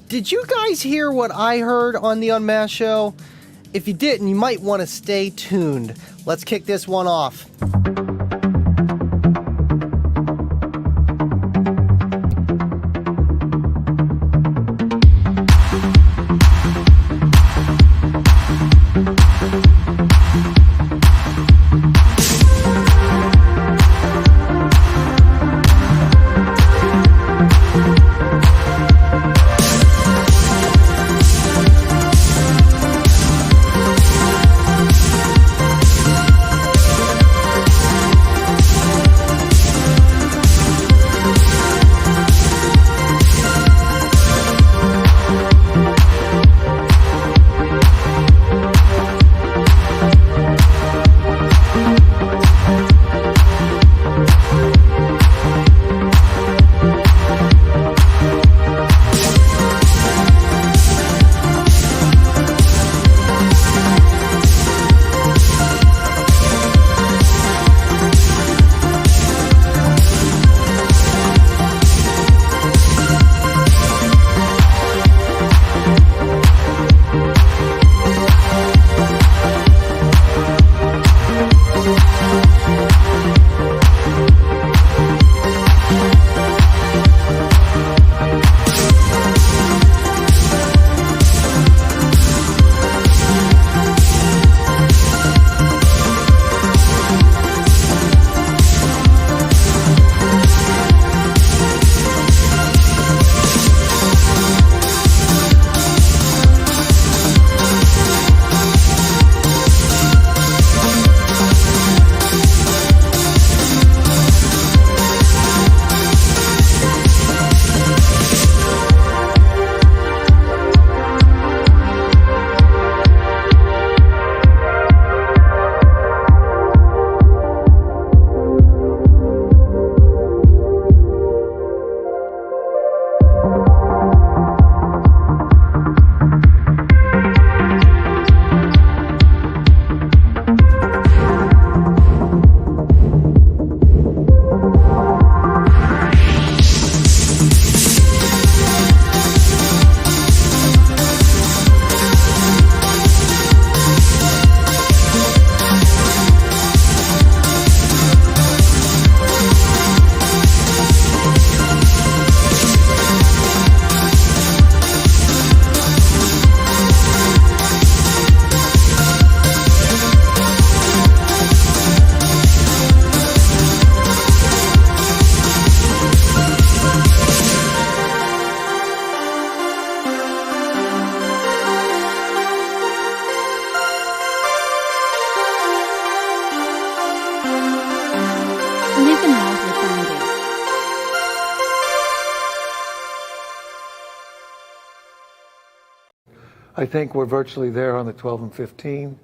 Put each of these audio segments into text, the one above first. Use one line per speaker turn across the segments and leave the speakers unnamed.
Did you guys hear what I heard on the Unmasked show? If you didn't, you might want to stay tuned. Let's kick this one off.
Livin'Loud with Andy.
I think we're virtually there on the 12 and 15.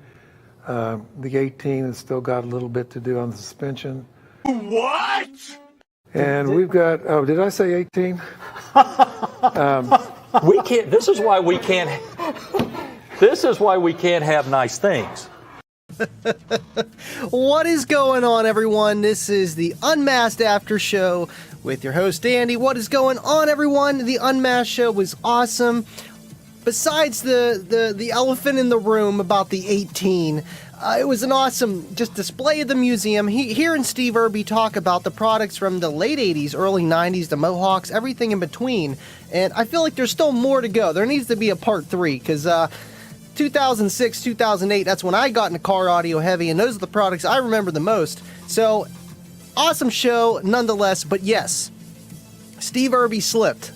The 18 has still got a little bit to do on the suspension.
What?
And we've got, oh, did I say 18?
We can't, this is why we can't have nice things.
What is going on, everyone? This is the Unmasked Aftershow with your host, Andy. What is going on, everyone? The Unmasked show was awesome. Besides the elephant in the room about the 18, it was an awesome just display of the museum. Hearing Steve Irby talk about the products from the late 80s, early 90s, the Mohawks, everything in between. And I feel like there's still more to go. There needs to be a part 3 because 2006, 2008, that's when I got into car audio heavy, and those are the products I remember the most. So, awesome show nonetheless, but yes, Steve Irby slipped.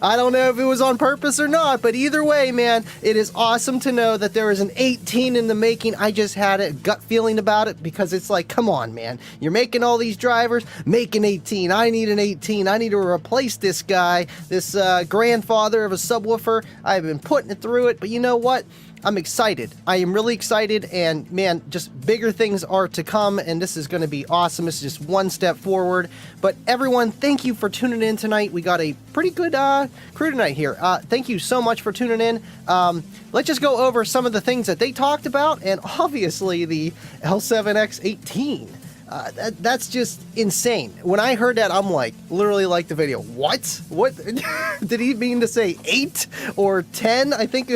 I don't know if it was on purpose or not, but either way, man, it is awesome to know that there is an 18 in the making. I just had a gut feeling about it because it's like, come on, man. You're making all these drivers, make an 18. I need an 18. I need to replace this guy, this grandfather of a subwoofer. I've been putting it through it, but you know what? I'm excited. I am really excited, and man, just bigger things are to come, and this is going to be awesome. This is just one step forward. But everyone, thank you for tuning in tonight. We got a pretty good crew tonight here. Thank you so much for tuning in. Let's just go over some of the things that they talked about, and obviously the L7X18. That's just insane. When I heard that, I'm like, literally like the video. What? What? Did he mean to say 8 or 10? I think.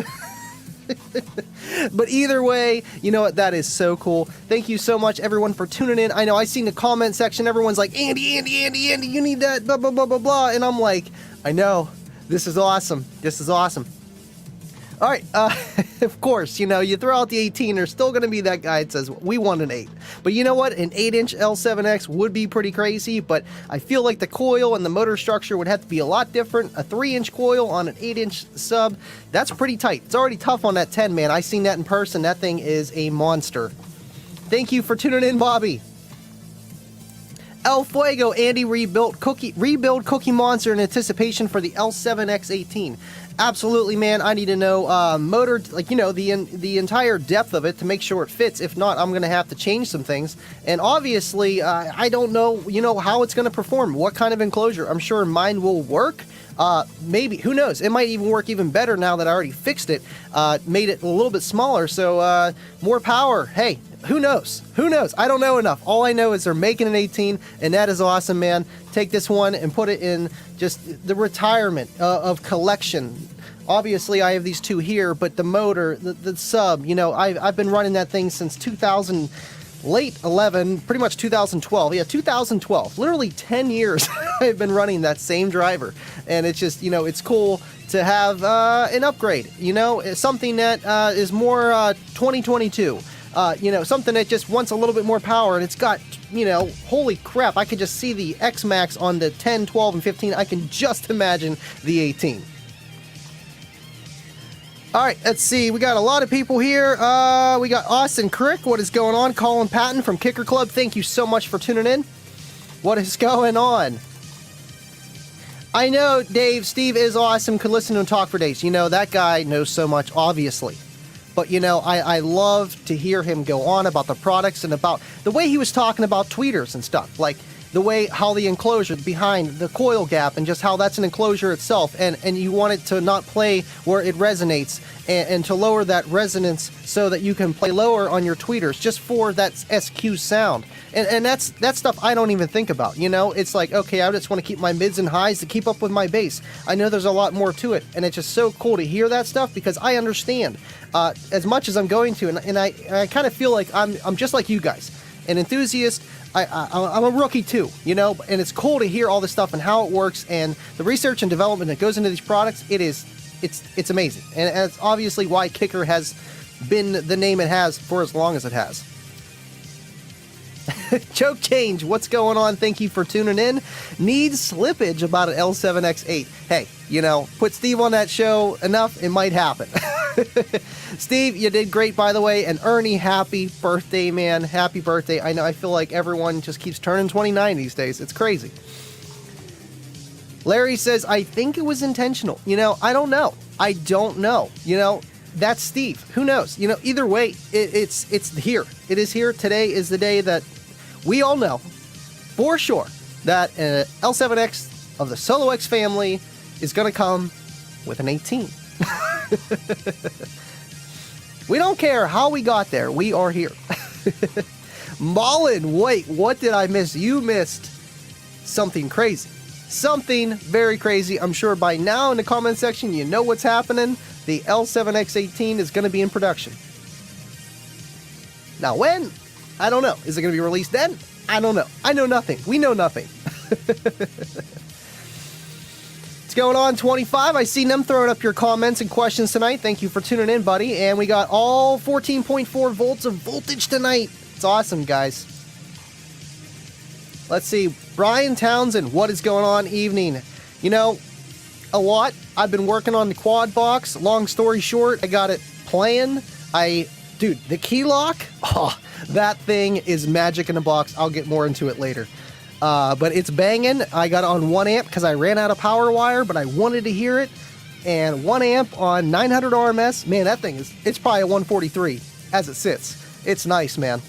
But either way, you know what? That is so cool. Thank you so much, everyone, for tuning in. I know I seen the comment section. Everyone's like, Andy, you need that, blah, blah, blah, blah, blah. And I'm like, I know. This is awesome. This is awesome. All right, of course, you know, you throw out the 18, there's still going to be that guy that says, we want an 8. But you know what? An 8-inch L7X would be pretty crazy, but I feel like the coil and the motor structure would have to be a lot different. A 3-inch coil on an 8-inch sub, that's pretty tight. It's already tough on that 10, man. I seen that in person. That thing is a monster. Thank you for tuning in, Bobby. El Fuego, Andy rebuild Cookie Monster in anticipation for the L7X18. Absolutely, man. I need to know motor, like, you know, the entire depth of it to make sure it fits. If not, I'm going to have to change some things. And obviously, I don't know, you know, how it's going to perform. What kind of enclosure? I'm sure mine will work. Maybe, who knows? It might even work even better now that I already fixed it. Made it a little bit smaller, so more power. Hey, who knows? Who knows? I don't know enough. All I know is they're making an 18, and that is awesome, man. Take this one and put it in just the retirement of collection. Obviously, I have these two here, but the motor, the sub, you know, I've been running that thing since 2000, late 11, pretty much 2012. Yeah, 2012. Literally 10 years I've been running that same driver. And it's just, you know, it's cool to have an upgrade, you know, something that is more 2022. You know, something that just wants a little bit more power, and it's got, you know, holy crap, I could just see the X-Max on the 10, 12, and 15. I can just imagine the 18. All right, let's see. We got a lot of people here. We got Austin Crick. What is going on? Colin Patton from Kicker Club. Thank you so much for tuning in. What is going on? I know, Dave. Steve is awesome. Could listen to him talk for days. You know, that guy knows so much, obviously. But, you know, I love to hear him go on about the products and about the way he was talking about tweeters and stuff. Like the way how the enclosure behind the coil gap and just how that's an enclosure itself. And you want it to not play where it resonates and to lower that resonance so that you can play lower on your tweeters just for that SQ sound. And that's stuff I don't even think about, you know? It's like, okay, I just want to keep my mids and highs to keep up with my bass. I know there's a lot more to it, and it's just so cool to hear that stuff because I understand as much as I'm going to, and I kind of feel like I'm just like you guys, an enthusiast. I'm a rookie too, you know, and it's cool to hear all this stuff and how it works and the research and development that goes into these products. It's amazing, and it's obviously why Kicker has been the name it has for as long as it has. Choke change, what's going on? Thank you for tuning in. Needs slippage about an L7X8. Hey, you know, put Steve on that show enough, it might happen. Steve, you did great, by the way. And Ernie, happy birthday, man. Happy birthday. I know, I feel like everyone just keeps turning 29 these days. It's crazy. Larry says, I think it was intentional. You know, I don't know. I don't know. You know, that's Steve. Who knows? You know, either way, it's here. It is here. Today is the day that we all know for sure that an L7X of the Solo X family is going to come with an 18. We don't care how we got there. We are here. Mullen, wait, what did I miss? You missed something crazy. Something very crazy. I'm sure by now in the comment section you know what's happening. The L7X18 is going to be in production. Now when? I don't know. Is it going to be released then? I don't know. I know nothing. We know nothing. What's going on, 25? I seen them throwing up your comments and questions tonight. Thank you for tuning in, buddy. And we got all 14.4 volts of voltage tonight. It's awesome, guys. Let's see. Brian Townsend, what is going on? Evening. You know, a lot. I've been working on the quad box. Long story short, I got it playing. Dude, the key lock, oh, that thing is magic in a box. I'll get more into it later. But it's banging. I got it on 1 amp because I ran out of power wire, but I wanted to hear it. And 1 amp on 900 RMS, man, that thing it's probably a 143 as it sits. It's nice, man.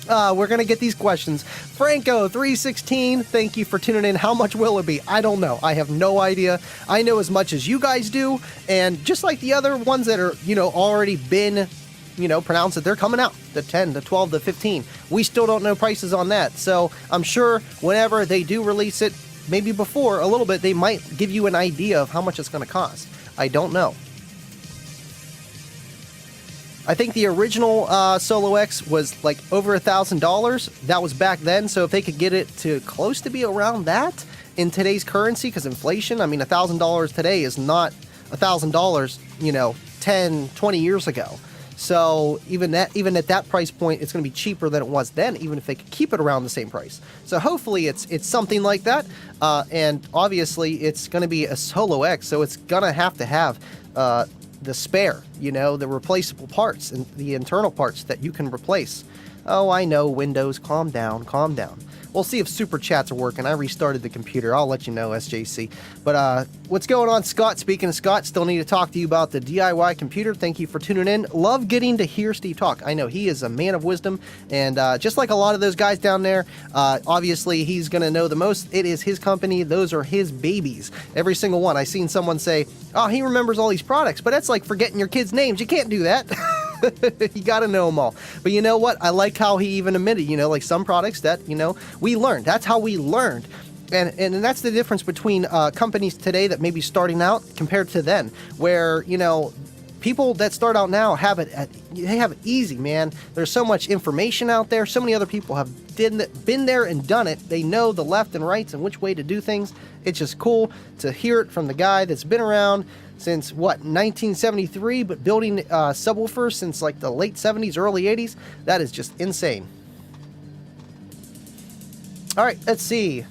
We're going to get these questions. Franco316, thank you for tuning in. How much will it be? I don't know. I have no idea. I know as much as you guys do. And just like the other ones that are, you know, already been pronounced that they're coming out, the 10, the 12, the 15. We still don't know prices on that. So I'm sure whenever they do release it, maybe before a little bit, they might give you an idea of how much it's going to cost. I don't know. I think the original Solo X was like over $1,000. That was back then. So if they could get it to close to be around that in today's currency, because inflation, I mean, $1,000 today is not $1,000, 10, 20 years ago. So even at that price point, it's going to be cheaper than it was then, even if they could keep it around the same price. So hopefully it's something like that. And obviously it's going to be a Solo X, so it's going to have the spare, the replaceable parts and the internal parts that you can replace. Oh, I know, Windows, calm down. We'll see if super chats are working. I restarted the computer. I'll let you know, SJC. But what's going on, Scott? Speaking of Scott, still need to talk to you about the DIY computer. Thank you for tuning in. Love getting to hear Steve talk. I know he is a man of wisdom, and just like a lot of those guys down there, obviously he's going to know the most. It is his company. Those are his babies. Every single one. I seen someone say, oh, he remembers all these products, but that's like forgetting your kids' names. You can't do that. You got to know them all. But you know what? I like how he even admitted, like some products that, we learned. That's how we learned. And that's the difference between companies today that may be starting out compared to then, where, people that start out now they have it easy, man. There's so much information out there. So many other people have been there and done it. They know the left and rights and which way to do things. It's just cool to hear it from the guy that's been around since 1973, but building subwoofers since like the late 70s, early 80s. That is just insane. All right, let's see.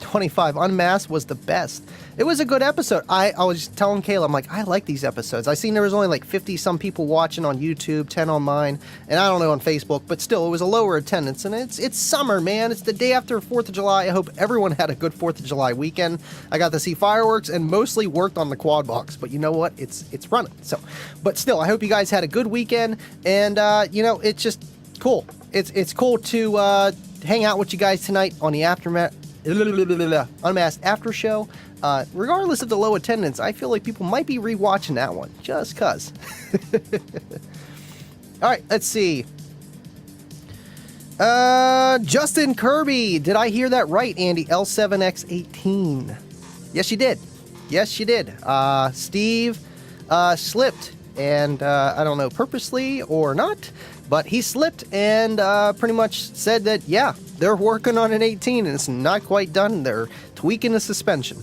25 Unmasked was the best. It was a good episode. I was telling Kayla, I'm like, I like these episodes. I seen there was only like 50 some people watching on YouTube, 10 on mine, and I don't know on Facebook, but still, it was a lower attendance. And it's summer, man. It's the day after 4th of July. I hope everyone had a good 4th of July weekend. I got to see fireworks and mostly worked on the quad box, but you know what? It's running. So, but still, I hope you guys had a good weekend, and it's just cool. It's cool to hang out with you guys tonight on the Unmasked After Show. Regardless of the low attendance, I feel like people might be rewatching that one just cuz. All right, let's see. Justin Kirby, did I hear that right, Andy? L7X18. Yes, you did. Steve slipped, and I don't know, purposely or not, but he slipped and pretty much said that, yeah, they're working on an 18 and it's not quite done. They're tweaking the suspension.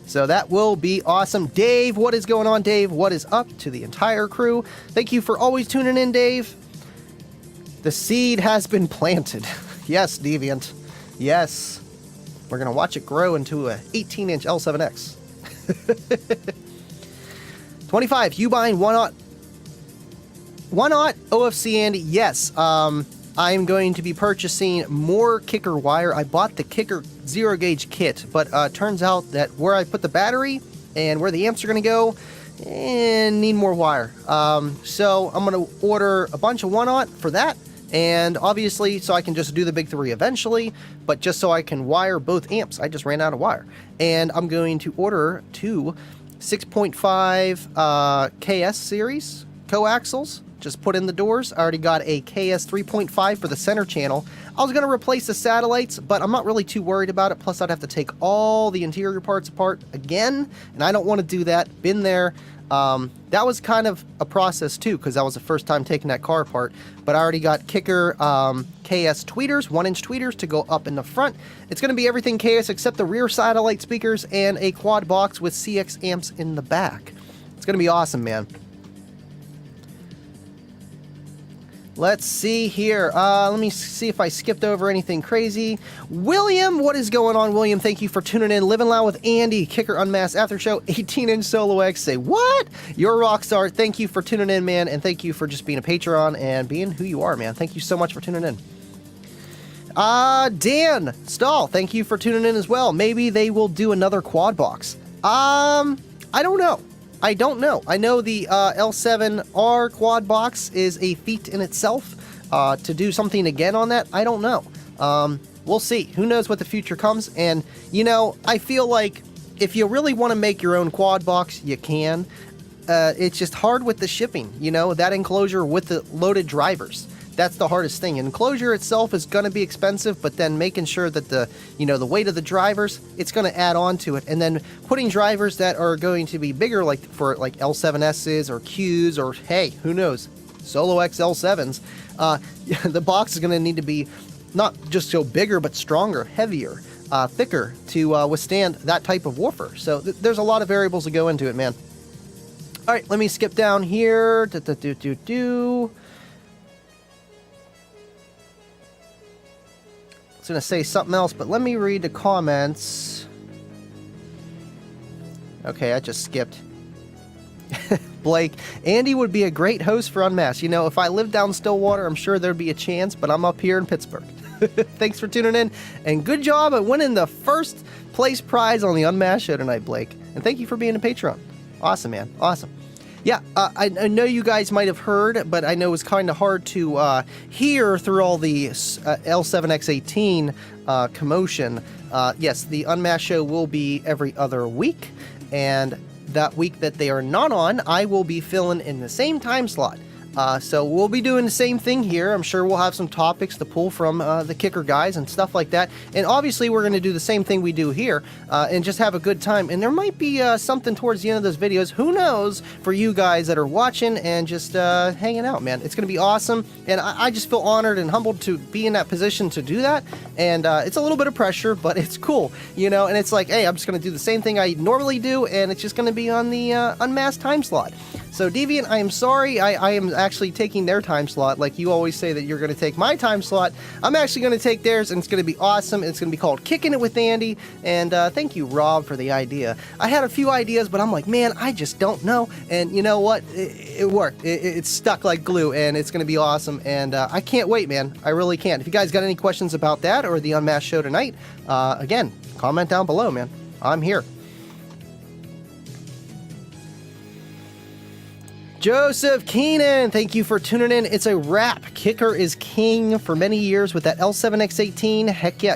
So that will be awesome. Dave, what is going on, Dave? What is up to the entire crew? Thank you for always tuning in, Dave. The seed has been planted. Yes, Deviant. Yes. We're going to watch it grow into an 18-inch L7X. 25, you buying 1/0 OFC, Andy? Yes. I'm going to be purchasing more kicker wire. I bought the kicker 0-gauge kit, but turns out that where I put the battery and where the amps are going to go, need more wire. So I'm going to order a bunch of 1/0 for that, and obviously so I can just do the big 3 eventually, but just so I can wire both amps. I just ran out of wire. And I'm going to order 2 6.5 KS series coaxials. Just put in the doors. I already got a KS 3.5 for the center channel. I was going to replace the satellites, but I'm not really too worried about it. Plus, I'd have to take all the interior parts apart again, and I don't want to do that. Been there. That was kind of a process, too, because that was the first time taking that car apart. But I already got kicker KS tweeters, 1-inch tweeters to go up in the front. It's going to be everything KS except the rear satellite speakers and a quad box with CX amps in the back. It's going to be awesome, man. Let's see here. Let me see if I skipped over anything crazy. William, what is going on, William? Thank you for tuning in. Livin'Loud with Andy, Kicker Unmasked After Show, 18-inch Solo X. Say, what? You're a rock star. Thank you for tuning in, man, and thank you for just being a Patreon and being who you are, man. Thank you so much for tuning in. Dan Stahl, thank you for tuning in as well. Maybe they will do another quad box. I don't know. I know the L7R quad box is a feat in itself. To do something again on that, I don't know. We'll see. Who knows what the future comes. And, I feel like if you really want to make your own quad box, you can. it's just hard with the shipping, that enclosure with the loaded drivers. That's the hardest thing. Enclosure itself is going to be expensive, but then making sure that the weight of the drivers, it's going to add on to it. And then putting drivers that are going to be bigger, like for like L7S's or Q's, or hey, who knows, Solo X L7s, the box is going to need to be not just so bigger, but stronger, heavier, thicker to withstand that type of warfare. So there's a lot of variables that go into it, man. All right, let me skip down here. I was going to say something else, but let me read the comments. Okay, I just skipped. Blake, Andy would be a great host for Unmasked. If I lived down Stillwater, I'm sure there'd be a chance, but I'm up here in Pittsburgh. Thanks for tuning in, and good job at winning the first place prize on the Unmasked show tonight, Blake. And thank you for being a patron. Awesome, man. Awesome. Yeah, I know you guys might have heard, but I know it was kind of hard to hear through all the L7X18 commotion. Yes, the Unmasked show will be every other week, and that week that they are not on, I will be filling in the same time slot. So we'll be doing the same thing here. I'm sure we'll have some topics to pull from the kicker guys and stuff like that. And obviously we're going to do the same thing we do here and just have a good time. And there might be something towards the end of those videos, who knows, for you guys that are watching and just hanging out, man. It's going to be awesome. And I just feel honored and humbled to be in that position to do that. And it's a little bit of pressure, but it's cool, and it's like, hey, I'm just going to do the same thing I normally do, and it's just going to be on the Unmasked time slot. So Deviant, I am sorry, I am actually taking their time slot. Like you always say that you're going to take my time slot. I'm actually going to take theirs, and it's going to be awesome. It's going to be called Kicking It with Andy, and thank you, Rob, for the idea. I had a few ideas, but I'm like, man, I just don't know. And you know what? It worked. It's stuck like glue, and it's going to be awesome. And I can't wait, man. I really can't. If you guys got any questions about that or the Unmasked show tonight, again, comment down below, man. I'm here. Joseph Keenan, thank you for tuning in. It's a wrap. Kicker is king for many years with that L7X18. Heck yeah,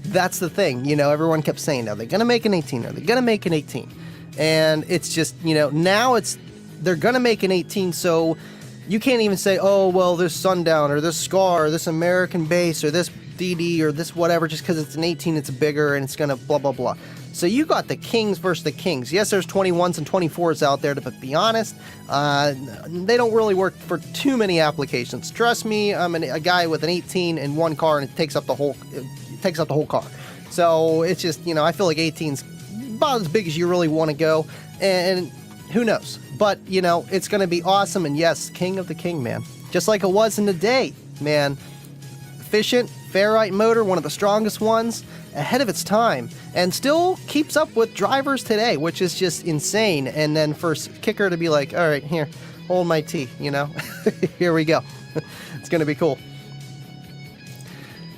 that's the thing. Everyone kept saying, are they going to make an 18? Are they going to make an 18? And it's just, now they're going to make an 18, so you can't even say, oh, well, this Sundown or this Scar or this American Base or this DD or this whatever, just because it's an 18, it's bigger and it's going to blah, blah, blah. So you got the kings versus the kings. Yes, there's 21s and 24s out there, but be honest, they don't really work for too many applications. Trust me, I'm a guy with an 18 in one car, and it takes up the whole car. So it's just, I feel like 18's about as big as you really want to go, and who knows? But, it's going to be awesome, and yes, king of the king, man. Just like it was in the day, man. Efficient, Ferrite motor, one of the strongest ones, ahead of its time, and still keeps up with drivers today, which is just insane. And then for Kicker to be like, all right, here, hold my tea, here we go. It's going to be cool.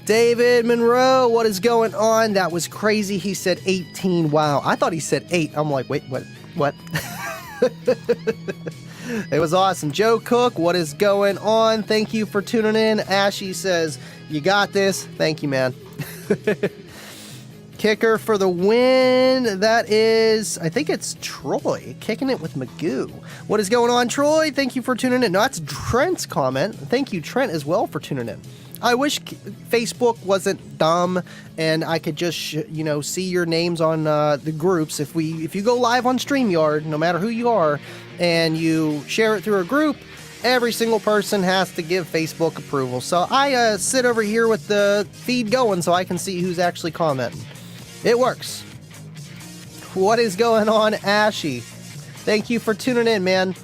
David Monroe, what is going on? That was crazy. He said 18. Wow. I thought he said 8. I'm like, wait, what? It was awesome. Joe Cook, what is going on? Thank you for tuning in. Ashy says, you got this. Thank you, man. Kicker for the win. That is, I think it's Troy, kicking it with Magoo. What is going on, Troy? Thank you for tuning in. No, that's Trent's comment. Thank you, Trent, as well, for tuning in. I wish Facebook wasn't dumb and I could just, see your names on the groups. If you go live on StreamYard, no matter who you are, and you share it through a group, every single person has to give Facebook approval. So I sit over here with the feed going so I can see who's actually commenting. It works. What is going on, Ashy? Thank you for tuning in, man.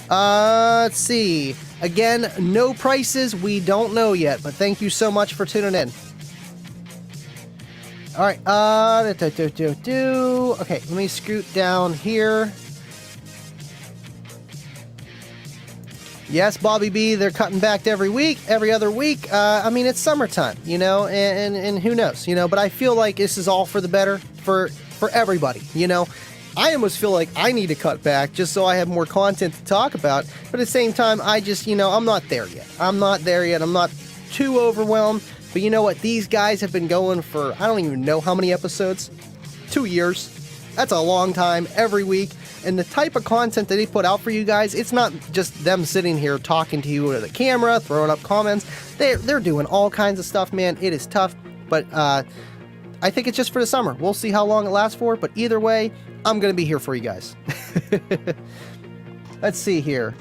Let's see. Again, no prices. We don't know yet, but thank you so much for tuning in. All right. Okay, let me scoot down here. Yes, Bobby B, they're cutting back every other week. It's summertime, and who knows, but I feel like this is all for the better for everybody, I almost feel like I need to cut back just so I have more content to talk about. But at the same time, I just, I'm not there yet. I'm not too overwhelmed. But you know what? These guys have been going for, I don't even know how many episodes. 2 years. That's a long time every week. And the type of content that they put out for you guys, it's not just them sitting here talking to you or the camera, throwing up comments. They're doing all kinds of stuff, man. It is tough, but I think it's just for the summer. We'll see how long it lasts for, but either way, I'm going to be here for you guys. Let's see here.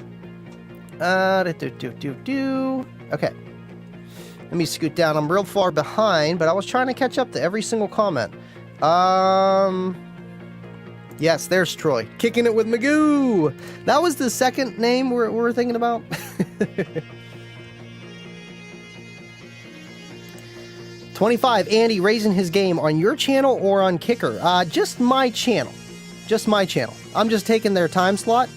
Okay. Let me scoot down. I'm real far behind, but I was trying to catch up to every single comment. Yes, there's Troy. Kicking it with Magoo. That was the second name we're thinking about. 25, Andy raising his game on your channel or on Kicker? Just my channel. Just my channel. I'm just taking their time slot.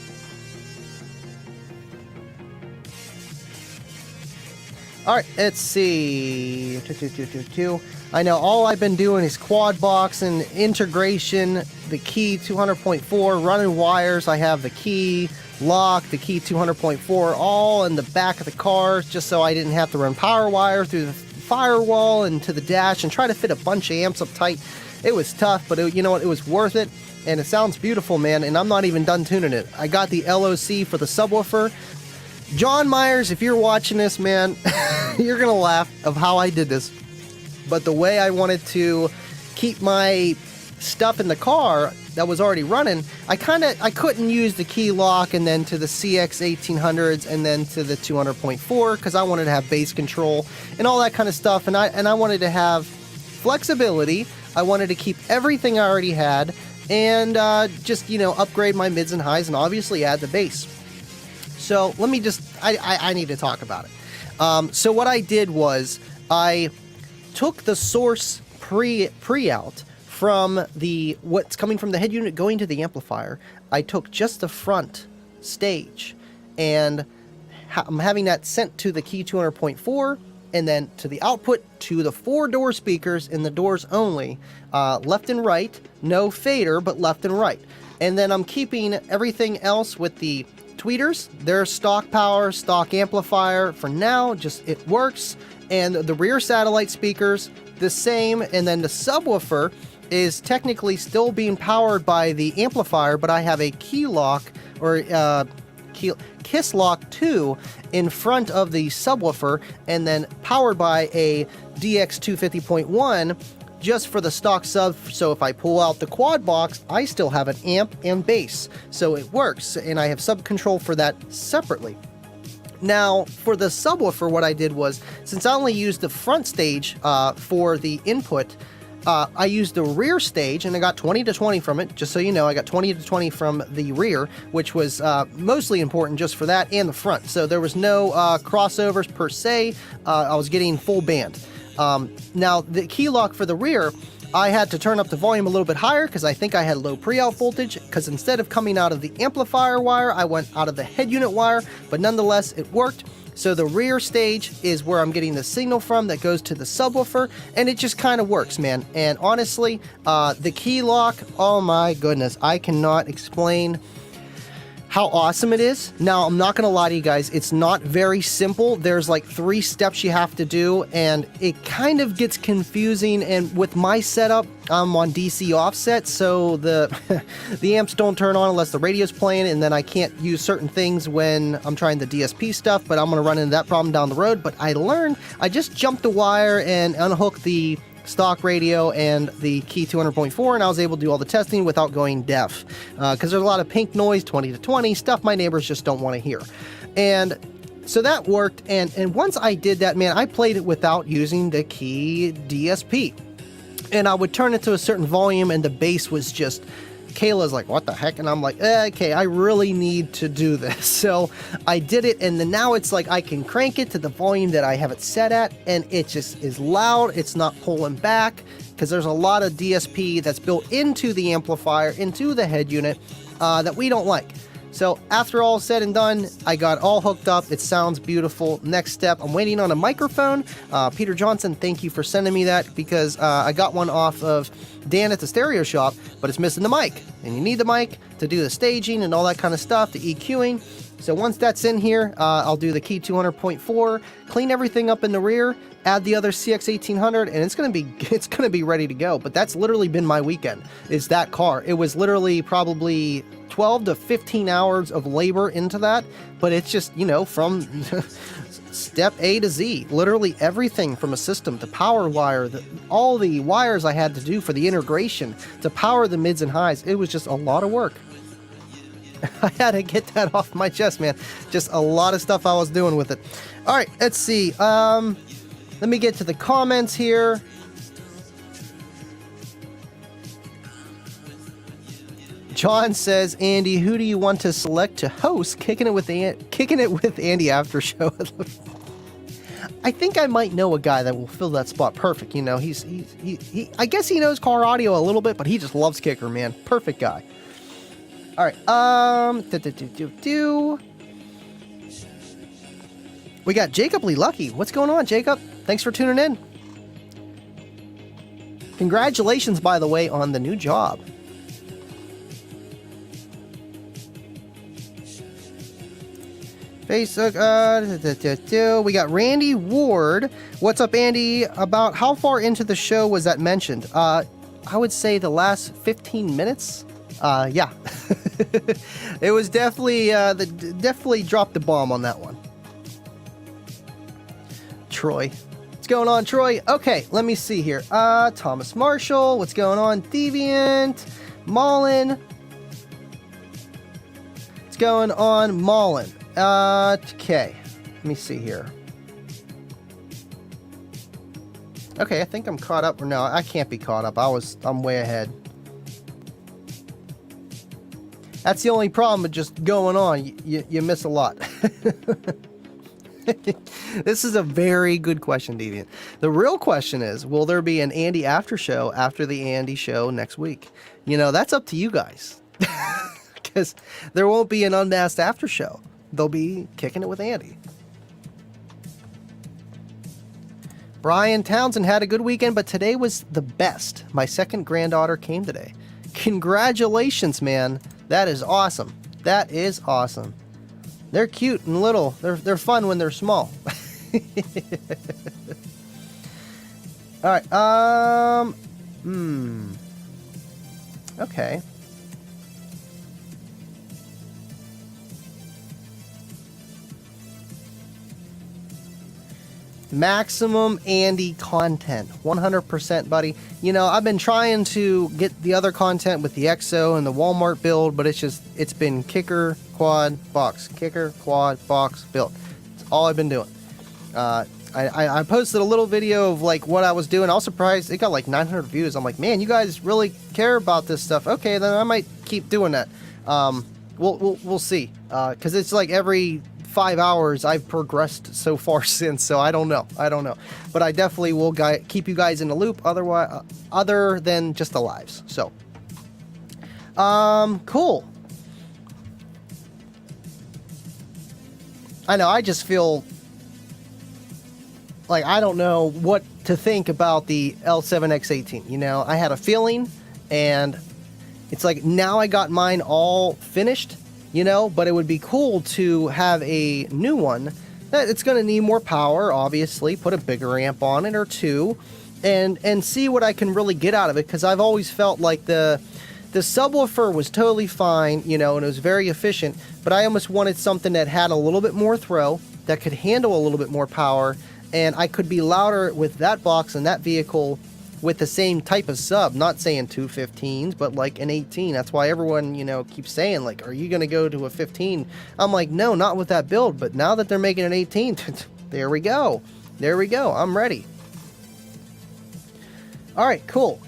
Alright, let's see. I know all I've been doing is quad box and integration, the key 200.4, running wires. I have the key lock, the key 200.4, all in the back of the car, just so I didn't have to run power wire through the firewall into the dash and try to fit a bunch of amps up tight. It was tough, but you know what? It was worth it, and it sounds beautiful, man, and I'm not even done tuning it. I got the LOC for the subwoofer. John Myers, if you're watching this, man, you're going to laugh of how I did this. But the way I wanted to keep my stuff in the car that was already running, I couldn't use the key lock and then to the CX 1800s and then to the 200.4 because I wanted to have bass control and all that kind of stuff. And I wanted to have flexibility. I wanted to keep everything I already had and just, you know, upgrade my mids and highs and obviously add the bass. So let me just, I need to talk about it. So what I did was I took the source pre-out from what's coming from the head unit going to the amplifier. I took just the front stage and I'm having that sent to the key 200.4 and then to the output to the 4-door speakers in the doors only, left and right, no fader, but left and right. And then I'm keeping everything else with the tweeters, their stock power, stock amplifier. For now, just it works. And the rear satellite speakers, the same. And then the subwoofer is technically still being powered by the amplifier, but I have a key lock or Kiss Lock 2 in front of the subwoofer and then powered by a DX250.1 just for the stock sub, so if I pull out the quad box, I still have an amp and bass, so it works, and I have sub control for that separately. Now, for the subwoofer, what I did was, since I only used the front stage for the input, I used the rear stage, and I got 20 to 20 from it, just so you know, I got 20 to 20 from the rear, which was mostly important just for that, and the front, so there was no crossovers per se. I was getting full band. Now, the key lock for the rear, I had to turn up the volume a little bit higher because I think I had low pre-out voltage, because instead of coming out of the amplifier wire, I went out of the head unit wire, but nonetheless, it worked. So the rear stage is where I'm getting the signal from that goes to the subwoofer, and it just kind of works, man. And honestly, the key lock, oh my goodness, I cannot explain how awesome it is. Now, I'm not going to lie to you guys, it's not very simple. There's like 3 steps you have to do, and it kind of gets confusing. And with my setup, I'm on DC offset, so the amps don't turn on unless the radio's playing, and then I can't use certain things when I'm trying the DSP stuff, but I'm going to run into that problem down the road. But I learned, I just jumped the wire and unhooked the stock radio and the key 200.4, and I was able to do all the testing without going deaf, because there's a lot of pink noise, 20 to 20 stuff my neighbors just don't want to hear. And so that worked, and once I did that, man, I played it without using the key DSP, and I would turn it to a certain volume, and the bass was just, Kayla's like, what the heck? And I'm like, okay, I really need to do this. So I did it, and then now it's like I can crank it to the volume that I have it set at, and it just is loud. It's not pulling back, because there's a lot of DSP that's built into the amplifier, into the head unit, that we don't like. So after all said and done, I got all hooked up. It sounds beautiful. Next step, I'm waiting on a microphone. Peter Johnson, thank you for sending me that, because I got one off of Dan at the stereo shop, but it's missing the mic. And you need the mic to do the staging and all that kind of stuff, the EQing. So once that's in here, I'll do the key 200.4, clean everything up in the rear, add the other CX-1800, and it's gonna be ready to go. But that's literally been my weekend, is that car. It was literally probably 12 to 15 hours of labor into that, but it's just, you know, from step A to Z, literally everything from a system to power wire, all the wires I had to do for the integration to power the mids and highs. It was just a lot of work. I had to get that off my chest, man. Just a lot of stuff I was doing with it. All right, let's see. Let me get to the comments here. John says, Andy, who do you want to select to host Kicking It with Andy After Show? I think I might know a guy that will fill that spot perfect. You know, he I guess he knows car audio a little bit, but he just loves Kicker, man. Perfect guy. All right. We got Jacob Lee Lucky. What's going on, Jacob? Thanks for tuning in. Congratulations, by the way, on the new job. Facebook, we got Randy Ward. What's up, Andy? About how far into the show was that mentioned? I would say the last 15 minutes. Yeah. It was definitely, definitely dropped the bomb on that one. Troy. What's going on, Troy? Okay, let me see here. Thomas Marshall. What's going on? Deviant. Mullen. What's going on, Mullen? Okay. Let me see here. Okay, I think I'm caught up. No, I can't be caught up. I'm way ahead. That's the only problem with just going on. You miss a lot. This is a very good question, Deviant. The real question is, will there be an Andy After Show after the Andy show next week? You know, that's up to you guys. Because there won't be an Unmasked After Show. They'll be Kicking It with Andy. Brian Townsend had a good weekend, but today was the best. My second granddaughter came today. Congratulations, man. That is awesome. That is awesome. They're cute and little. They're fun when they're small. All right. Okay. Maximum Andy content, 100%, buddy. You know, I've been trying to get the other content with the EXO and the Walmart build, but it's been kicker, quad, box, kicker, quad, box, build. It's all I've been doing. I posted a little video of like what I was doing. I was surprised it got like 900 views. I'm like, man, you guys really care about this stuff. Okay, then I might keep doing that. We'll see. Because it's like every 5 hours I've progressed so far since, so I don't know, but I definitely will keep you guys in the loop, other than just the lives. So cool. I know, I just feel like I don't know what to think about the L7X18. You know, I had a feeling, and it's like now I got mine all finished. You know, but it would be cool to have a new one. It's going to need more power, obviously. Put a bigger amp on it or two, and see what I can really get out of it. Because I've always felt like the subwoofer was totally fine, you know, and it was very efficient. But I almost wanted something that had a little bit more throw, that could handle a little bit more power, and I could be louder with that box and that vehicle with the same type of sub. Not saying 215s, but like an 18. That's why everyone, you know, keeps saying like, are you going to go to a 15? I'm like, no, not with that build. But now that they're making an 18, there we go. There we go. I'm ready. All right, cool.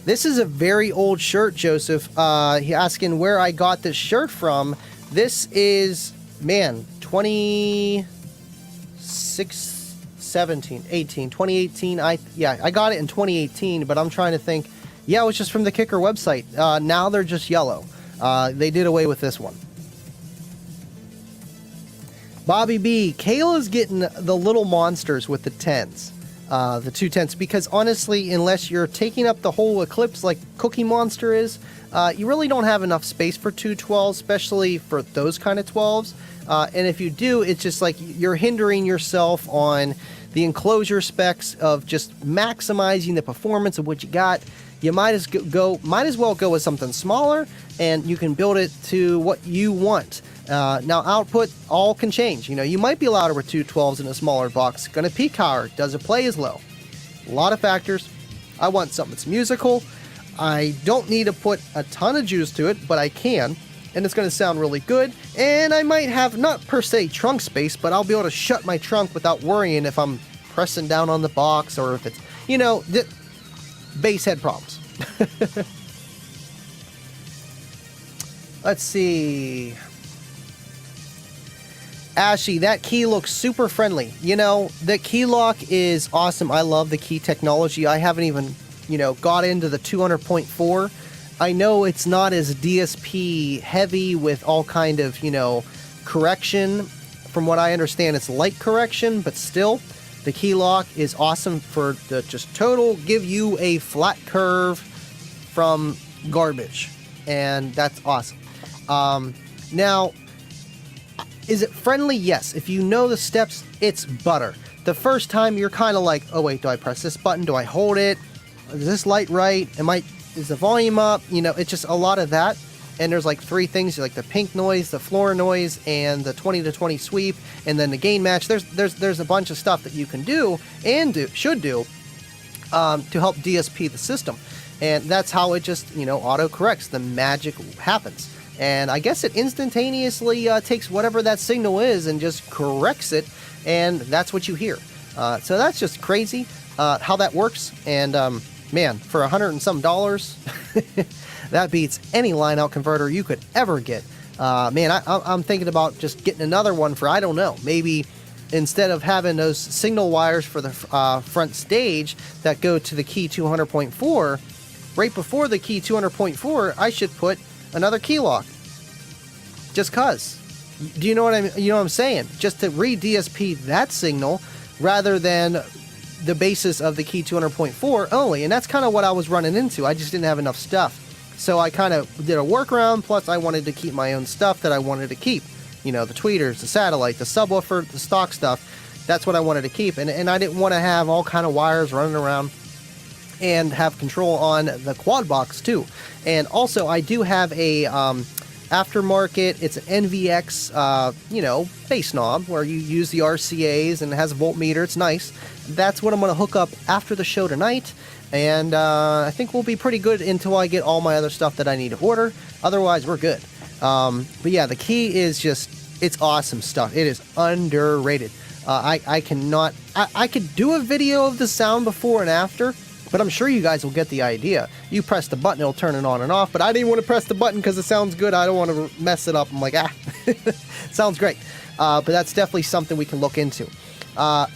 This is a very old shirt, Joseph. He asking where I got this shirt from. This is, man, 2018. I got it in 2018, but I'm trying to think. Yeah, it was just from the Kicker website. Now they're just yellow. They did away with this one. Bobby B, Kayla's getting the little monsters with the 10s. The 210s, because honestly, unless you're taking up the whole Eclipse like Cookie Monster is, you really don't have enough space for 212s, especially for those kind of 12s. And if you do, it's just like you're hindering yourself on the enclosure specs of just maximizing the performance of what you got. You might as well go with something smaller, and you can build it to what you want. Now, output all can change. You might be louder with two 12s in a smaller box. Going to peak higher. Does it play as low? A lot of factors. I want something that's musical. I don't need to put a ton of juice to it, but I can, and it's going to sound really good. And I might have, not per se trunk space, but I'll be able to shut my trunk without worrying if I'm pressing down on the box or if it's, bass head problems. Let's see. Ashy, that key looks super friendly. The key lock is awesome. I love the key technology. I haven't even, got into the 200.4. I know it's not as DSP heavy with all kind of, correction. From what I understand, it's light correction, but still, the key lock is awesome for the just total give you a flat curve from garbage. And that's awesome. Now, is it friendly? Yes. If you know the steps, it's butter. The first time you're kind of like, oh wait, do I press this button? Do I hold it? Is this light right? Is the volume up? It's just a lot of that. And there's like three things, like the pink noise, the floor noise, and the 20 to 20 sweep, and then the gain match. There's a bunch of stuff that you can do and should do to help DSP the system. And that's how it just, auto corrects. The magic happens. And I guess it instantaneously takes whatever that signal is and just corrects it, and that's what you hear. So that's just crazy how that works. And man, for $100 and some, that beats any line-out converter you could ever get. Man, I'm thinking about just getting another one for, I don't know, maybe instead of having those signal wires for the front stage that go to the key 200.4, right before the key 200.4, I should put another key lock. Just cause. Do you know what I'm saying? Just to re-DSP that signal rather than the basis of the key 200.4 only. And that's kind of what I was running into. I just didn't have enough stuff. So I kind of did a workaround, plus I wanted to keep my own stuff that I wanted to keep. The tweeters, the satellite, the subwoofer, the stock stuff. That's what I wanted to keep. And I didn't want to have all kind of wires running around and have control on the quad box too. And also I do have a aftermarket, it's an NVX, bass knob where you use the RCAs and it has a voltmeter. It's nice. That's what I'm going to hook up after the show tonight. And I think we'll be pretty good until I get all my other stuff that I need to order. Otherwise, we're good. But yeah, the key is it's awesome stuff. It is underrated. I could do a video of the sound before and after, but I'm sure you guys will get the idea. You press the button, it'll turn it on and off, but I didn't want to press the button because it sounds good. I don't want to mess it up. I'm like, sounds great. But that's definitely something we can look into.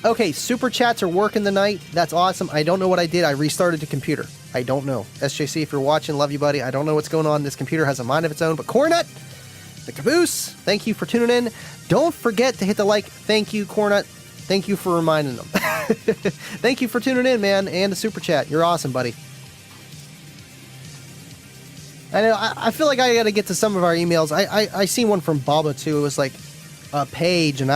Okay, super chats are working tonight. That's awesome. I don't know what I did. I restarted the computer. I don't know. SJC, if you're watching, love you, buddy. I don't know what's going on. This computer has a mind of its own. But Cornet, the caboose, thank you for tuning in. Don't forget to hit the like. Thank you, Cornet. Thank you for reminding them. Thank you for tuning in, man, and the super chat. You're awesome, buddy. I feel like I got to get to some of our emails. I seen one from Baba, too. It was like a page, and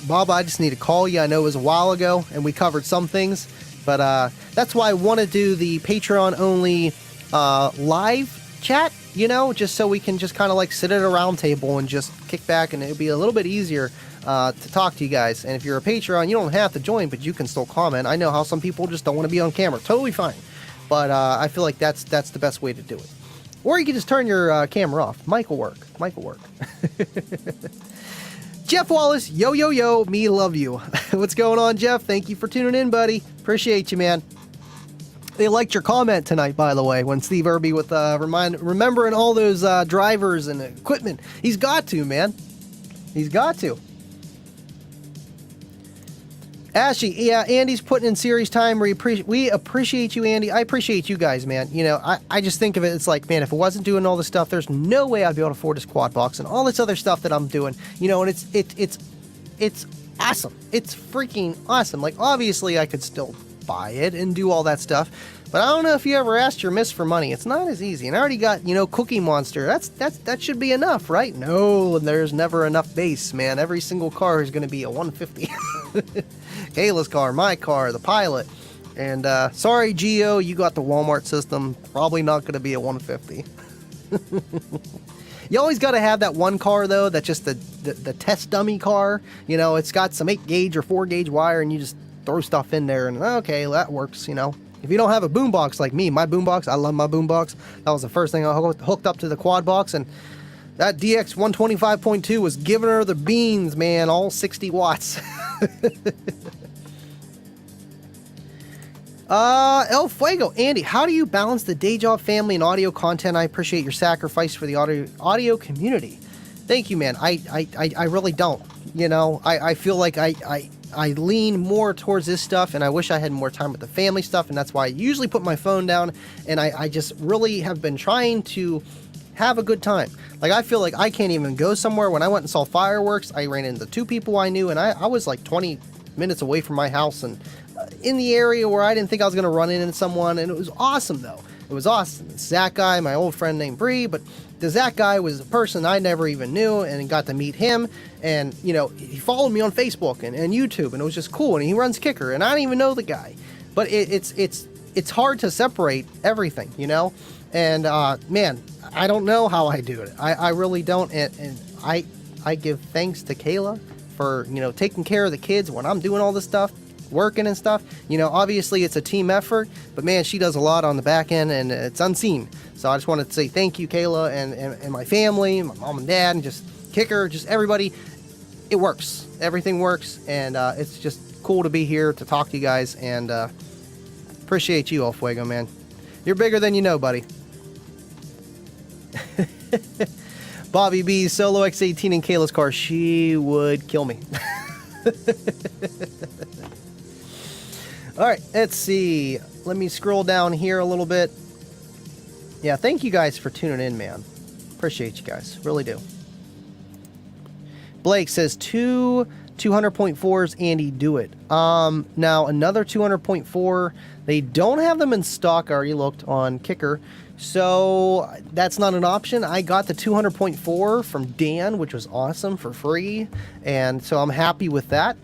Baba, I just need to call you. I know it was a while ago, and we covered some things, but that's why I want to do the Patreon-only live chat, just so we can just kind of like sit at a round table and just kick back, and it'll be a little bit easier to talk to you guys. And if you're a Patreon, you don't have to join, but you can still comment. I know how some people just don't want to be on camera. Totally fine. But I feel like that's the best way to do it. Or you can just turn your camera off. Mike will work. Jeff Wallace, yo, me love you. What's going on, Jeff? Thank you for tuning in, buddy. Appreciate you, man. They liked your comment tonight, by the way, when Steve Irby with remembering all those drivers and equipment. He's got to, man. He's got to. Ashley, yeah, Andy's putting in series time. We appreciate you, Andy. I appreciate you guys, man. I just think of it, it's like, man, if I wasn't doing all this stuff, there's no way I'd be able to afford this quad box and all this other stuff that I'm doing. And it's awesome. It's freaking awesome. Like, obviously, I could still buy it and do all that stuff. But I don't know if you ever asked your miss for money. It's not as easy. And I already got, Cookie Monster. That should be enough, right? No, there's never enough base, man. Every single car is going to be a 150. Kayla's car, my car, the Pilot. And sorry, Geo, you got the Walmart system. Probably not going to be a 150. You always got to have that one car, though, that's just the test dummy car. It's got some 8-gauge or 4-gauge wire, and you just throw stuff in there, and okay, that works, If you don't have a boombox like me, my boombox, I love my boombox. That was the first thing I hooked up to the quad box, and that DX 125.2 was giving her the beans, man, all 60 watts. El Fuego, Andy, how do you balance the day job, family, and audio content? I appreciate your sacrifice for the audio community. Thank you, man. I really don't. I feel like I lean more towards this stuff, and I wish I had more time with the family stuff, and that's why I usually put my phone down, and I just really have been trying to have a good time. Like, I feel like I can't even go somewhere. When I went and saw fireworks, I ran into 2 people I knew, and I was like 20 minutes away from my house, and in the area where I didn't think I was going to run into someone, and it was awesome, though. It was awesome. The Zach guy, my old friend named Bree, but the Zach guy was a person I never even knew, and got to meet him, and, he followed me on Facebook and YouTube, and it was just cool, and he runs Kicker, and I don't even know the guy, but it's hard to separate everything, and, man, I don't know how I do it. I really don't, and I give thanks to Kayla for, taking care of the kids when I'm doing all this stuff, working and stuff. Obviously it's a team effort, but man, she does a lot on the back end, and it's unseen. So I just wanted to say thank you, Kayla, and my family, my mom and dad, and just Kicker, just everybody. It works. Everything works, and it's just cool to be here to talk to you guys, and appreciate you, El Fuego, man. You're bigger than you know, buddy. Bobby B, Solo X18 in Kayla's car. She would kill me. All right, let's see. Let me scroll down here a little bit. Yeah, thank you guys for tuning in, man. Appreciate you guys. Really do. Blake says 200.4s, Andy, do it. Now, another 200.4. They don't have them in stock. I already looked on Kicker. So that's not an option. I got the 200.4 from Dan, which was awesome, for free. And so I'm happy with that.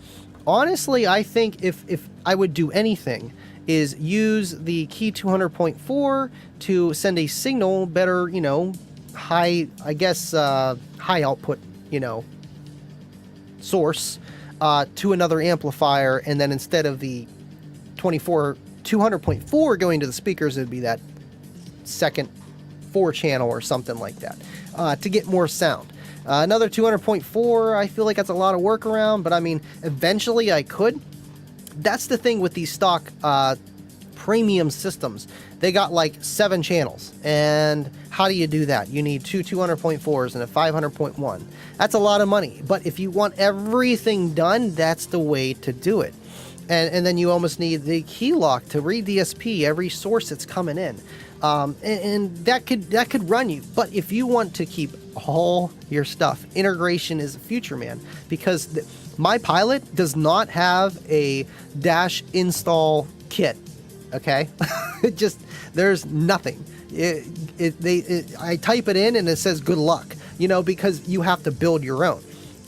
Honestly, I think if I would do anything, is use the Key 200.4 to send a signal better, high, I guess, high output, source to another amplifier. And then instead of the 200.4 going to the speakers, it would be that second 4-channel or something like that to get more sound. Another 200.4, I feel like that's a lot of work around, but I mean, eventually I could. That's the thing with these stock premium systems. They got like 7 channels, and how do you do that? You need 2 200.4s and a 500.1. That's a lot of money, but if you want everything done, that's the way to do it. And then you almost need the key lock to read DSP every source that's coming in. And that could run you. But if you want to keep all your stuff, integration is the future, man. Because my Pilot does not have a dash install kit. Okay, there's nothing. I type it in and it says good luck. Because you have to build your own.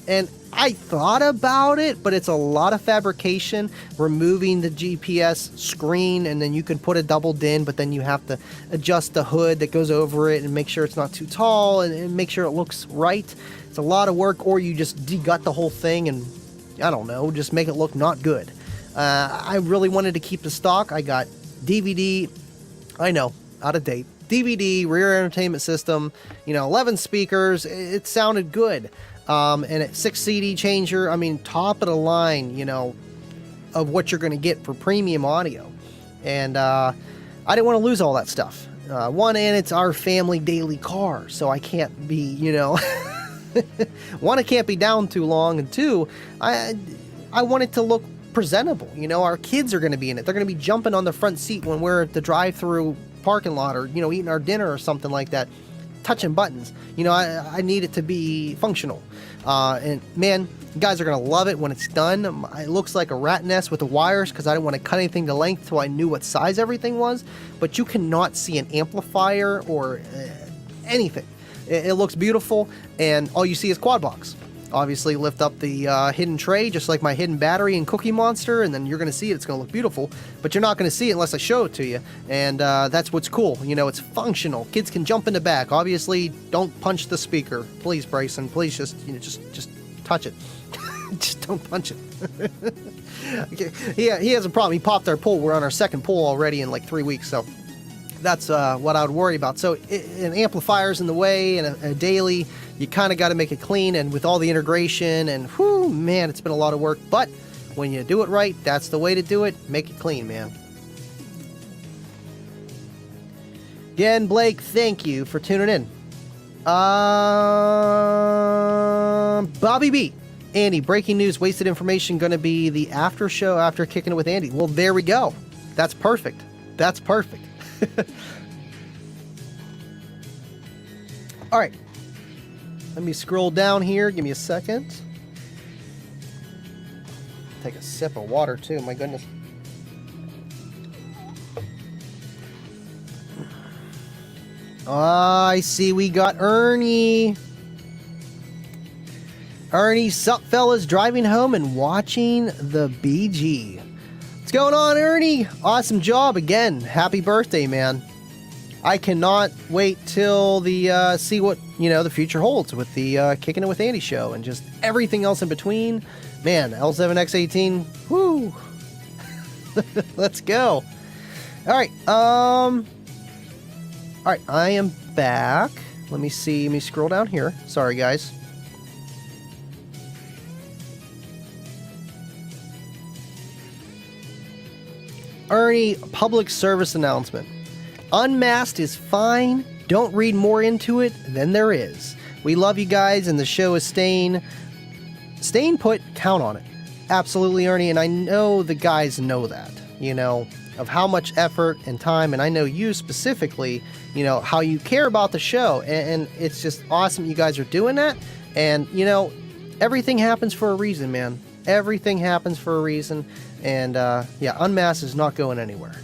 And I thought about it, but it's a lot of fabrication, removing the GPS screen, and then you can put a double DIN, but then you have to adjust the hood that goes over it and make sure it's not too tall and make sure it looks right. It's a lot of work, or you just degut the whole thing and, I don't know, just make it look not good. I really wanted to keep the stock. I got DVD, I know, out of date. DVD, rear entertainment system, 11 speakers. It sounded good. And a 6 CD changer, I mean, top of the line, of what you're going to get for premium audio. And I didn't want to lose all that stuff. One, and it's our family daily car, so I can't be, one, it can't be down too long, and 2, I want it to look presentable. Our kids are going to be in it. They're going to be jumping on the front seat when we're at the drive-through parking lot, or, eating our dinner or something like that. touching buttons. You know, I need it to be functional. And man, you guys are going to love it when it's done. It looks like a rat nest with the wires because I didn't want to cut anything to length till I knew what size everything was. But you cannot see an amplifier or anything. It looks beautiful, and all you see is quad box. Obviously, lift up the hidden tray, just like my hidden battery in Cookie Monster, and then you're going to see it. It's going to look beautiful, but you're not going to see it unless I show it to you, and that's what's cool. You know, it's functional. Kids can jump in the back. Obviously, don't punch the speaker. Please, Bryson, please just touch it. Just don't punch it. Okay. He has a problem. He popped our pull. We're on our second pull already in like 3 weeks, so that's what I would worry about. So an amplifier's in the way, and a daily, you kind of got to make it clean, and with all the integration, and whew, man, it's been a lot of work, but when you do it right, that's the way to do it. Make it clean, man. Again, Blake, thank you for tuning in. Bobby B. Andy, breaking news, wasted information going to be the after show after Kicking It with Andy. Well, there we go. That's perfect. That's perfect. All right. Let me scroll down here. Give me a second. Take a sip of water, too. My goodness. I see we got Ernie. Ernie, sup, fellas, driving home and watching the BG. What's going on, Ernie? Awesome job again. Happy birthday, man. I cannot wait till the see what the future holds with the Kicking It with Andy show and just everything else in between. Man, L7X18. Whoo! Let's go. All right. All right. I am back. Let me see. Let me scroll down here. Sorry, guys. Ernie, public service announcement. Unmasked is fine. Don't read more into it than there is. We love you guys, and the show is staying put. Count on it. Absolutely, Ernie, and I know the guys know that, of how much effort and time, and I know you specifically, how you care about the show, and it's just awesome you guys are doing that, and, everything happens for a reason, man. Everything happens for a reason, and, yeah, Unmasked is not going anywhere.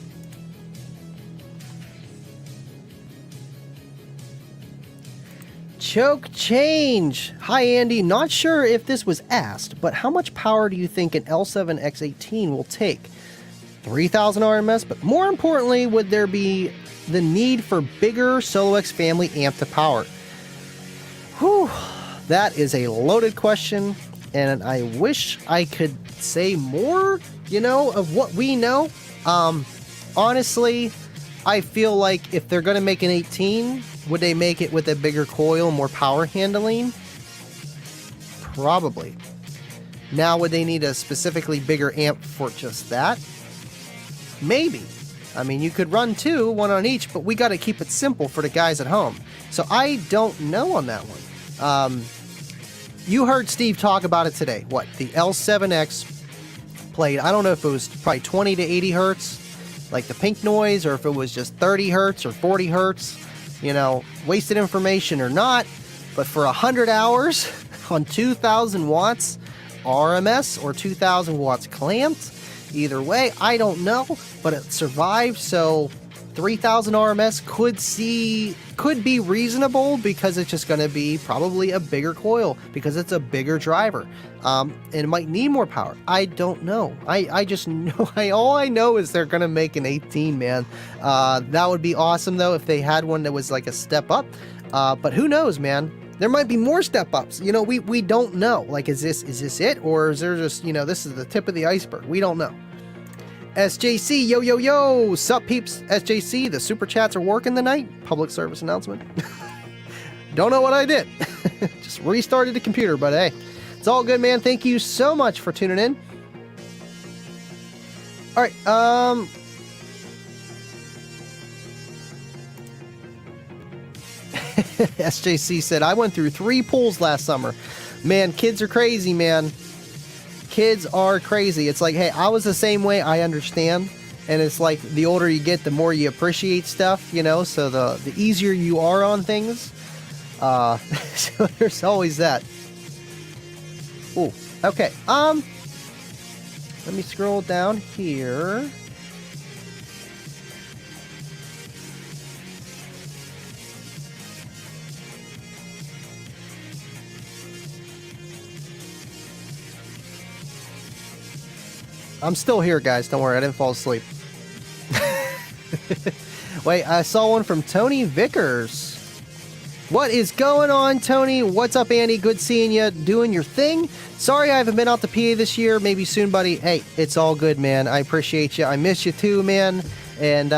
Choke change. Hi, Andy. Not sure if this was asked, but how much power do you think an L7X18 will take? 3,000 RMS, but more importantly, would there be the need for bigger Solo X family amp to power? Whew, that is a loaded question, and I wish I could say more, of what we know. Honestly, I feel like if they're going to make an 18, would they make it with a bigger coil, more power handling? Probably. Now, would they need a specifically bigger amp for just that? Maybe. I mean, you could run two, one on each, but we got to keep it simple for the guys at home. So I don't know on that one. You heard Steve talk about it today. What? The L7X played, I don't know if it was probably 20 to 80 hertz, like the pink noise, or if it was just 30 hertz or 40 hertz. Wasted information or not, but for 100 hours on 2,000 watts RMS or 2,000 watts clamped, either way, I don't know, but it survived, so 3,000 RMS could be reasonable because it's just going to be probably a bigger coil because it's a bigger driver, and it might need more power. I don't know. I just know. All I know is they're going to make an 18, man. That would be awesome though if they had one that was like a step up. But who knows, man? There might be more step ups. We don't know. Like, is this it, or is there just this is the tip of the iceberg? We don't know. SJC, yo, yo, yo. Sup, peeps? SJC, the super chats are working tonight. Public service announcement. Don't know what I did. Just restarted the computer, but hey, it's all good, man. Thank you so much for tuning in. All right, SJC said, I went through 3 pools last summer. Man, kids are crazy, man. Kids are crazy. It's like, hey, I was the same way. I understand. And it's like the older you get, the more you appreciate stuff, so the easier you are on things. So there's always that. Ooh, okay. Let me scroll down here. I'm still here, guys. Don't worry, I didn't fall asleep. Wait, I saw one from Tony Vickers. What is going on, Tony? What's up, Andy? Good seeing you doing your thing. Sorry I haven't been out to PA this year. Maybe soon, buddy. Hey, it's all good, man. I appreciate you. I miss you too, man. And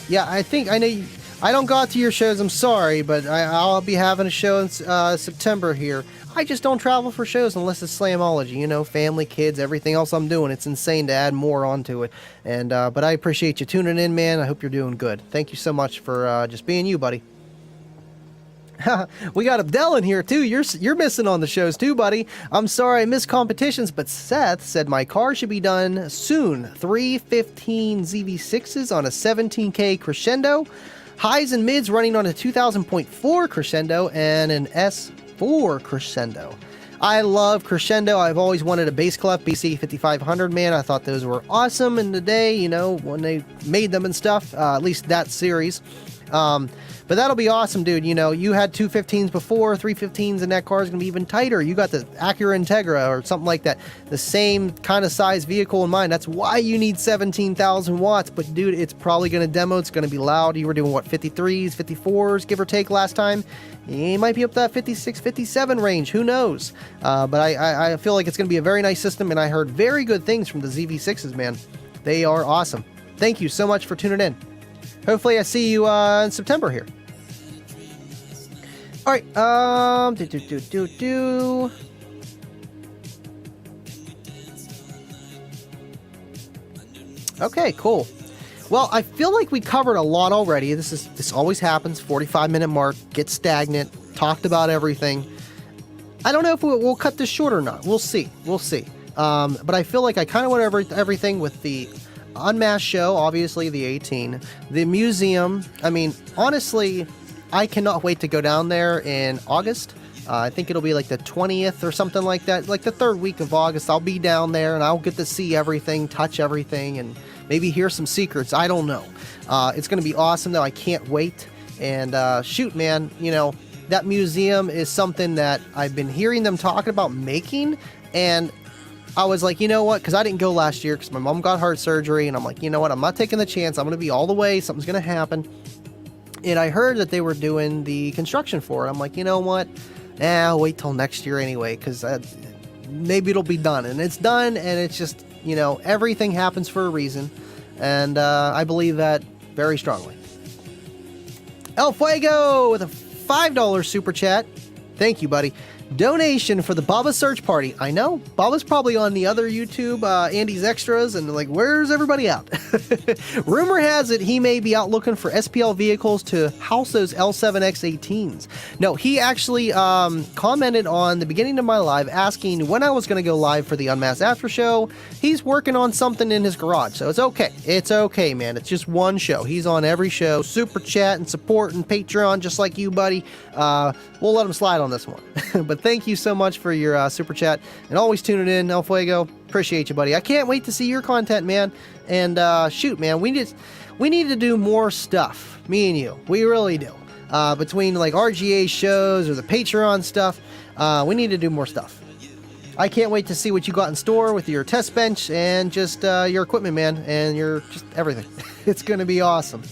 yeah, I know you, I don't go out to your shows. I'm sorry, but I'll be having a show in September here. I just don't travel for shows unless it's Slamology, you know, family, kids, everything else I'm doing. It's insane to add more onto it. And but I appreciate you tuning in, man. I hope you're doing good. Thank you so much for just being you, buddy. We got Abdel in here too. You're missing on the shows too, buddy. I'm sorry I missed competitions, but Seth said my car should be done soon. 315 ZV6s on a 17K Crescendo, highs and mids running on a 2000.4 Crescendo, and an S4 Crescendo. I love Crescendo. I've always wanted a bass clef BC 5500, man. I thought those were awesome in the day, you know, when they made them and stuff, at least that series. But that'll be awesome, dude. You know, you had 215s before, 315s, and that car is going to be even tighter. You got the Acura Integra or something like that. The same kind of size vehicle in mind. That's why you need 17,000 watts. But, dude, it's probably going to demo. It's going to be loud. You were doing, what, 53s, 54s, give or take last time? You might be up to that 56, 57 range. Who knows? But I feel like it's going to be a very nice system, and I heard very good things from the ZV6s, man. They are awesome. Thank you so much for tuning in. Hopefully I see you in September here. All right, Okay, cool. Well, I feel like we covered a lot already. This always happens. 45-minute mark, get stagnant, talked about everything. I don't know if we'll cut this short or not. We'll see. But I feel like I kind of went over everything with the UnMasked show, obviously the 18, the museum. I mean, honestly, I cannot wait to go down there in August. I think it'll be like the 20th or something like that, like the third week of August. I'll be down there and I'll get to see everything, touch everything, and maybe hear some secrets. I don't know. It's going to be awesome, though. I can't wait. And shoot, man, you know, that museum is something that I've been hearing them talking about making, and I was like, you know what, because I didn't go last year because my mom got heart surgery, and I'm like, you know what, I'm not taking the chance. I'm going to be all the way. Something's going to happen. And I heard that they were doing the construction for it. I'm like, you know what, I'll wait till next year anyway, because maybe it'll be done. And it's done, and it's just, you know, everything happens for a reason. And I believe that very strongly. El Fuego with a $5 super chat. Thank you, buddy. Donation for the Baba search party. I know, Baba's probably on the other YouTube, Andy's Extras, and like, where's everybody out? Rumor has it he may be out looking for SPL vehicles to house those L7X18s. No, he actually commented on the beginning of my live asking when I was going to go live for the UnMasked Aftershow. He's working on something in his garage, so it's okay. It's okay, man. It's just one show. He's on every show. Super chat and support and Patreon, just like you, buddy. We'll let him slide on this one. But thank you so much for your super chat and always tuning in, El Fuego. Appreciate you, buddy. I can't wait to see your content, man. And shoot, man, we need to do more stuff. Me and you, we really do. Between like RGA shows or the Patreon stuff, we need to do more stuff. I can't wait to see what you got in store with your test bench and just your equipment, man, and your just everything. It's gonna be awesome.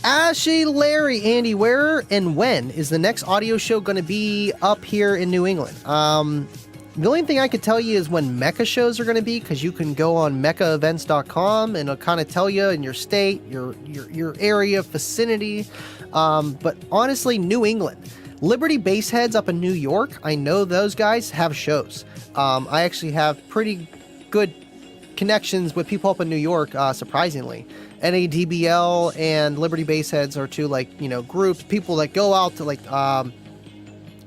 Ashley, Larry, Andy, where and when is the next audio show going to be up here in New England? The only thing I could tell you is when Mecca shows are going to be, because you can go on meccaevents.com and it'll kind of tell you in your state, your area, vicinity. But honestly, New England. Liberty Baseheads up in New York, I know those guys have shows. I actually have pretty good connections with people up in New York, surprisingly. NADBL and Liberty Baseheads are two, like, you know, groups, people that go out to, like,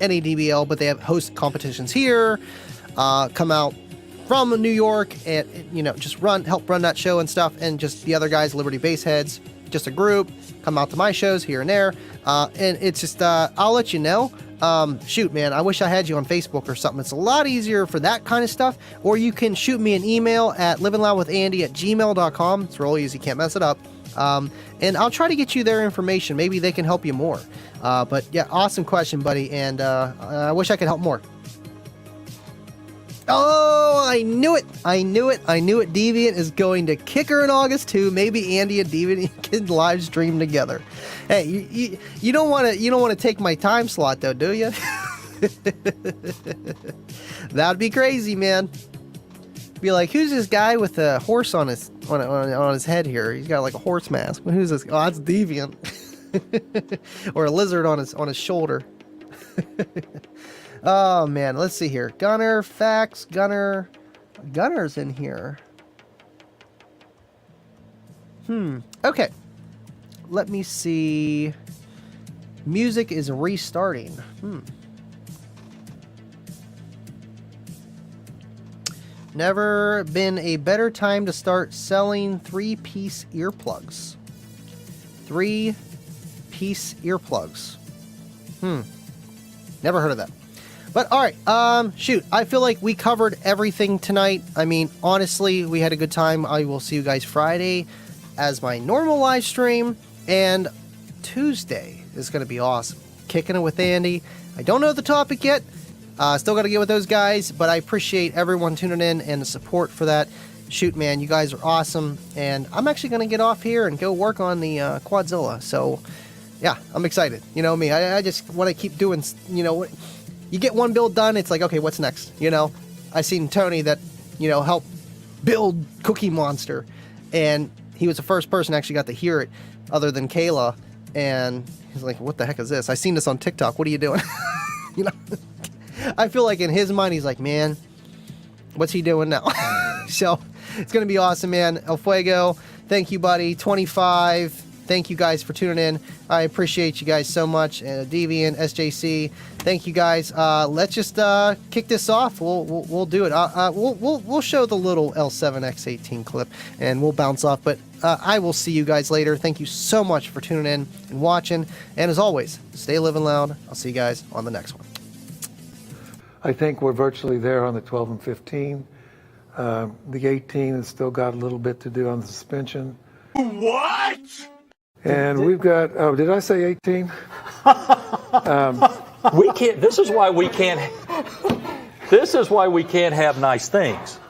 NADBL, but they have host competitions here, come out from New York and, you know, just help run that show and stuff. And just the other guys, Liberty Baseheads, just a group, come out to my shows here and there. And it's just, I'll let you know. Shoot, man, I wish I had you on Facebook or something. It's a lot easier for that kind of stuff. Or you can shoot me an email at livin'loudwithandy@gmail.com. It's real easy, can't mess it up. And I'll try to get you their information. Maybe they can help you more. But yeah, awesome question, buddy. And I wish I could help more. Oh, I knew it. Deviant is going to kick her in August too. Maybe Andy and Deviant can live stream together. Hey, you don't want to take my time slot though, do you? That'd be crazy, man. Be like, who's this guy with a horse on his head here? He's got like a horse mask. Who's this? Oh, that's Deviant. Or a lizard on his shoulder. Oh man, let's see here. Gunner, Fax, Gunner's in here. Okay. Let me see. Music is restarting. Never been a better time to start selling 3-piece earplugs. 3-piece earplugs. Never heard of that. But all right, shoot, I feel like we covered everything tonight. I mean, honestly, we had a good time. I will see you guys Friday as my normal live stream, and Tuesday is going to be awesome. Kicking it with Andy. I don't know the topic yet. Still got to get with those guys, but I appreciate everyone tuning in and the support for that. Shoot, man, you guys are awesome, and I'm actually going to get off here and go work on the Quadzilla. So, yeah, I'm excited. You know me. I just want to keep doing, you get one build done, it's like, okay, what's next? I seen Tony that, helped build Cookie Monster, and he was the first person actually got to hear it other than Kayla, and he's like, what the heck is this? I seen this on TikTok. What are you doing? I feel like in his mind, he's like, man, what's he doing now? So it's going to be awesome, man. El Fuego, thank you, buddy. 25, thank you guys for tuning in. I appreciate you guys so much. Deviant, SJC, thank you guys. Let's just kick this off. We'll do it. We'll show the little L7X18 clip, and we'll bounce off. But I will see you guys later. Thank you so much for tuning in and watching. And as always, stay living loud. I'll see you guys on the next one.
I think we're virtually there on the 12 and 15. The 18 has still got a little bit to do on the suspension.
What?
And we've got, did I say 18?
We can't, this is why we can't have nice things.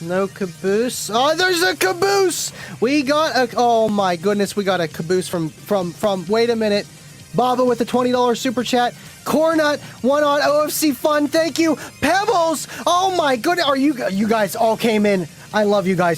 No caboose. Oh, there's a caboose. We got a. Oh my goodness, we got a caboose from. Wait a minute, Baba with the $20 super chat. Cornut, one on OFC Fun. Thank you, Pebbles. Oh my goodness, you guys all came in. I love you guys